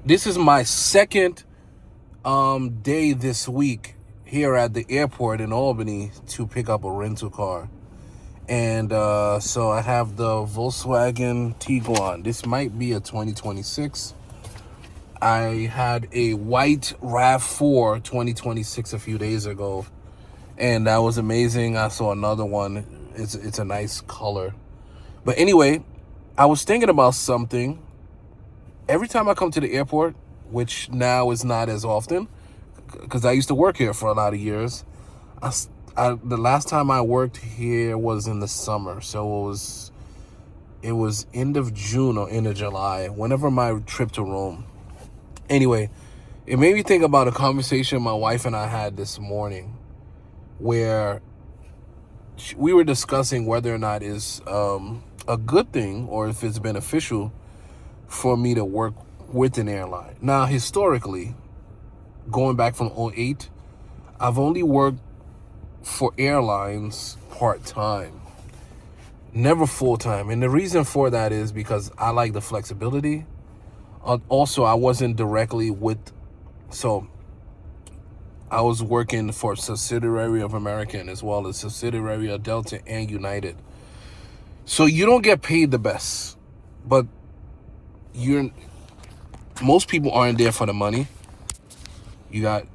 This is my second day this week here at the airport in Albany to pick up a rental car. And so I have the Volkswagen Tiguan. This might be a 2026. I had a white RAV4 2026 a few days ago, and that was amazing. I saw another one. It's a nice color. But anyway, I was thinking about something. Every time I come to the airport, which now is not as often, because I used to work here for a lot of years, the last time I worked here was in the summer, so it was end of June or end of July, whenever my trip to Rome. Anyway, it made me think about a conversation my wife and I had this morning, where we were discussing whether or not it's a good thing or if it's beneficial for me to work with an airline. Now, historically, going back from '08, I've only worked for airlines part-time, never full-time. And the reason for that is because I like the flexibility. Also, I wasn't directly with, so I was working for a subsidiary of American as well as subsidiary of Delta and United. So you don't get paid the best, but most people aren't there for the money. You got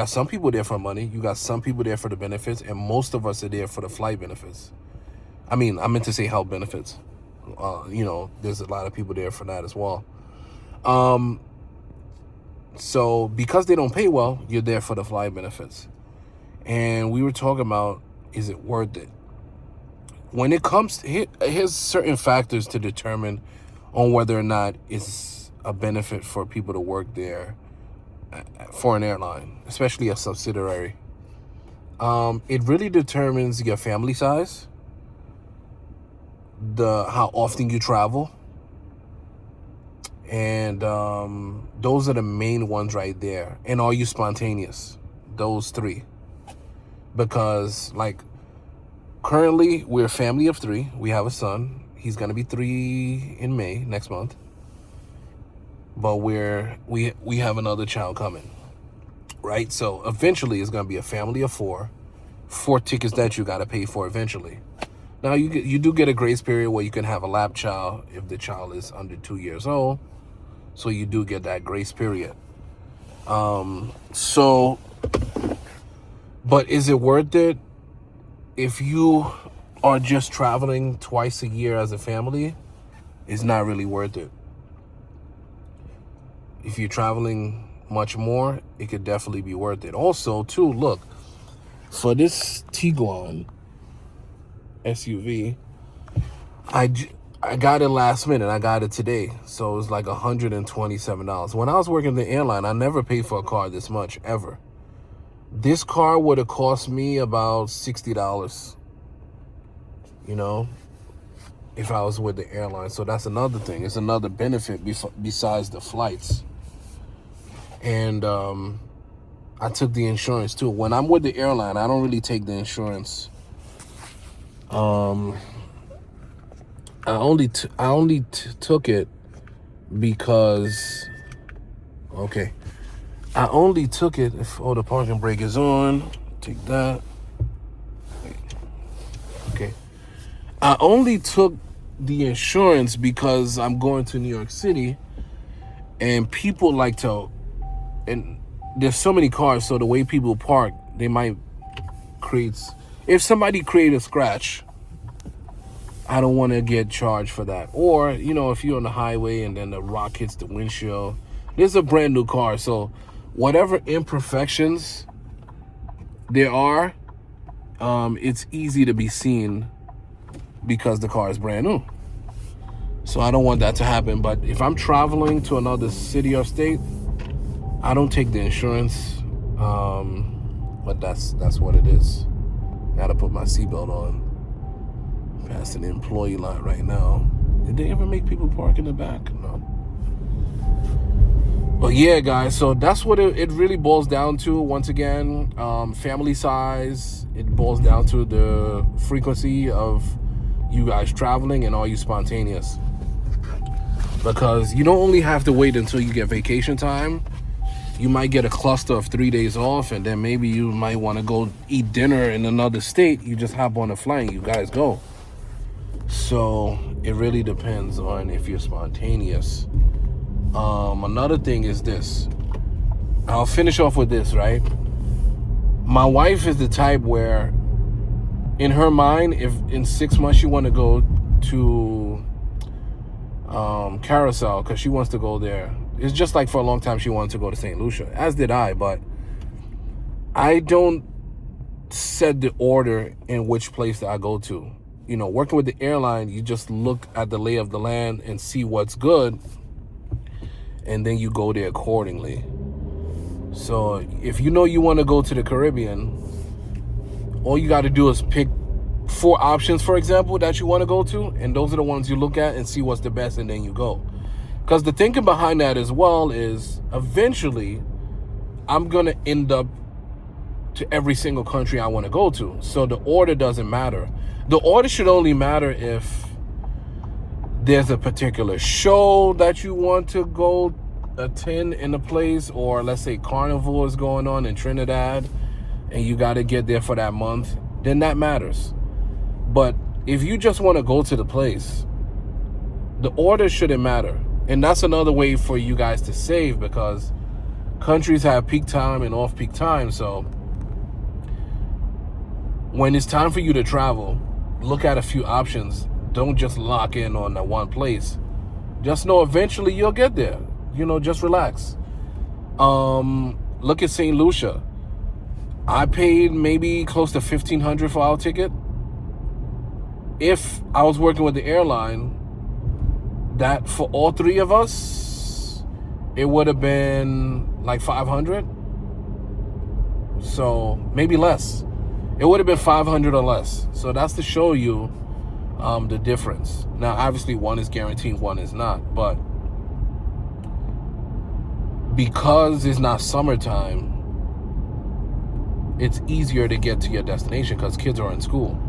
some people there for money. You got some people there for the benefits, and most of us are there for the flight benefits. I mean, I meant to say health benefits. There's a lot of people there for that as well. So because they don't pay well, you're there for the flight benefits. And we were talking about, is it worth it? When it comes to, here's certain factors to determine on whether or not it's a benefit for people to work there for an airline, especially a subsidiary. It really determines your family size, how often you travel, and those are the main ones right there. And are you spontaneous? Those three. Because, like, currently we're a family of three. We have a son. He's gonna be 3 in May next month. But we have another child coming, right? So eventually it's gonna be a family of four tickets that you gotta pay for eventually. Now you do get a grace period where you can have a lap child if the child is under 2 years old. So you do get that grace period. But is it worth it? If you are just traveling twice a year as a family, it's not really worth it. If you're traveling much more, it could definitely be worth it. Also, too, look, for this Tiguan SUV, I got it last minute. I got it today. So it was like $127. When I was working the airline, I never paid for a car this much, ever. This car would have cost me about $60, if I was with the airline. So that's another thing. It's another benefit besides the flights. And I took the insurance too. When I'm with the airline, I don't really take the insurance. I only took it because, okay, I only took it if, the parking brake is on. Take that. Okay. I only took the insurance because I'm going to New York City, and people like to, and there's so many cars, so the way people park, they might create, if somebody create a scratch, I don't want to get charged for that. Or, if you're on the highway and then the rock hits the windshield, this is a brand new car, so whatever imperfections there are, it's easy to be seen because the car is brand new. So I don't want that to happen. But if I'm traveling to another city or state, I don't take the insurance. But that's what it is. Gotta put my seatbelt on. Past an employee lot right now. Did they ever make people park in the back? No. But yeah, guys, so that's what it really boils down to. Once again, family size. It boils down to the frequency of you guys traveling, and are you spontaneous? because you don't only have to wait until you get vacation time. You might get a cluster of 3 days off, and then maybe you might want to go eat dinner in another state. You just hop on a flight and you guys go. So it really depends on if you're spontaneous. Another thing is this. I'll finish off with this, right? My wife is the type where, in her mind, if in 6 months she want to go to Carousel, because she wants to go there. It's just like for a long time she wanted to go to St. Lucia, as did I, but I don't set the order in which place that I go to. You know, working with the airline, you just look at the lay of the land and see what's good, and then you go there accordingly. So if you know you want to go to the Caribbean, all you got to do is pick 4 options, for example, that you want to go to, and those are the ones you look at and see what's the best, and then you go. Because the thinking behind that as well is, eventually I'm going to end up to every single country I want to go to. So the order doesn't matter. The order should only matter if there's a particular show that you want to go attend in a place, or let's say Carnival is going on in Trinidad and you got to get there for that month, then that matters. But if you just want to go to the place, the order shouldn't matter. And that's another way for you guys to save, because countries have peak time and off-peak time. So when it's time for you to travel, look at a few options. Don't just lock in on that one place. Just know eventually you'll get there. You know, just relax. Look at St. Lucia. I paid maybe close to $1,500 for our ticket. If I was working with the airline, that for all 3 of us, it would have been like $500. So maybe less. It would have been $500 or less. So that's to show you the difference. Now, obviously, one is guaranteed, one is not. But because it's not summertime, it's easier to get to your destination because kids are in school.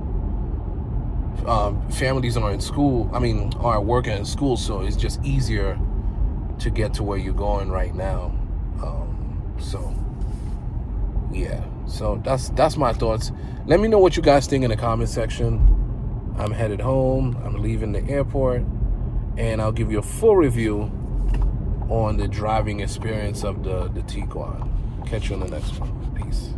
Families are in school, are working in school, so it's just easier to get to where you're going right now. So that's my thoughts. Let me know what you guys think in the comment section. I'm headed home. I'm leaving the airport, and I'll give you a full review on the driving experience of the Tiguan. Catch you on the next one. Peace.